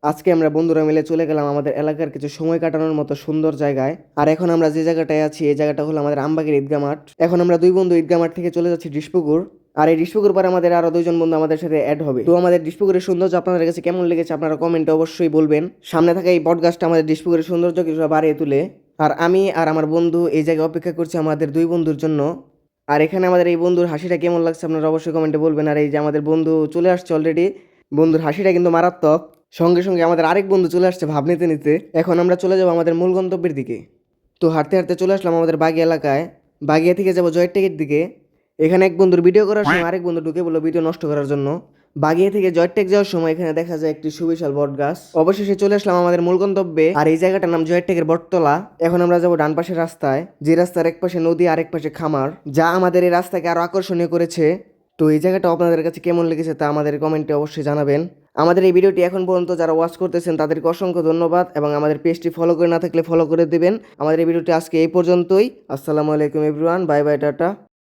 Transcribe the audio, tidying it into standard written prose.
আজকে আমরা বন্ধুরা মিলে চলে গেলাম আমাদের এলাকার কিছু সময় কাটানোর মতো সুন্দর জায়গায়। আর এখন আমরা যে জায়গাটায় আছি এই জায়গাটা হলো আমাদের আমবাগের ঈদগাহ মাঠ। এখন আমরা দুই বন্ধু ঈদগাহ মাঠ থেকে চলে যাচ্ছি ডিশপুকুর। আর এই ডিশপুকুর পরে আমাদের আরো দুইজন বন্ধু আমাদের সাথে অ্যাড হবে। তো আমাদের ডিশপুকুরের সৌন্দর্য আপনাদের কাছে কেমন লেগেছে আপনারা কমেন্টে অবশ্যই বলবেন। সামনে থাকা এই পডকাস্টটা আমাদের ডিশপুকুরের সৌন্দর্য কিছুটা বাড়িয়ে তুলে। আর আমি আর আমার বন্ধু এই জায়গায় অপেক্ষা করছি আমাদের দুই বন্ধুর জন্য। আর এখানে আমাদের এই বন্ধুর হাসিটা কেমন লাগছে আপনারা অবশ্যই কমেন্টে বলবেন। আর এই যে আমাদের বন্ধু চলে আসছে অলরেডি, বন্ধুর হাসিটা কিন্তু মারাত্মক। সঙ্গে সঙ্গে আমাদের আরেক বন্ধু চলে আসছে ভাব নিতে নিতে। এখন আমরা চলে যাবো আমাদের মূল গন্তব্যের দিকে। তো হাঁটতে হাঁটতে চলে আসলাম আমাদের বাগিয়া এলাকায়। বাগিয়া থেকে যাবো জয়ের টেকের দিকে। এখানে এক বন্ধুর ভিডিও করার সময় আরেক বন্ধু ঢুকে বললো ভিডিও নষ্ট করার জন্য। বাগিয়া থেকে জয়টেক যাওয়ার সময় এখানে দেখা যায় একটি সুবিশাল বট গাছ। অবশেষে চলে আসলাম আমাদের মূল গন্তব্যে। আর এই জায়গাটার নাম জয়টেকের বটতলা। এখন আমরা যাবো ডান পাশের রাস্তায়, যে রাস্তার এক পাশে নদী আর এক পাশে খামার, যা আমাদের এই রাস্তাকে আরো আকর্ষণীয় করেছে। তো এই জায়গাটা আপনাদের কাছে কেমন লেগেছে তা আমাদের কমেন্টে অবশ্যই জানাবেন। আমাদের এই ভিডিওটি এখন পর্যন্ত যারা ওয়াচ করতেছেন তাদেরকে অসংখ্য ধন্যবাদ, এবং আমাদের পেজটি ফলো করে না থাকলে ফলো করে দিবেন। আমাদের এই ভিডিওটি আজকে এই পর্যন্তই। আসসালামু আলাইকুম এভরিওয়ান, বাই বাই, টাটা।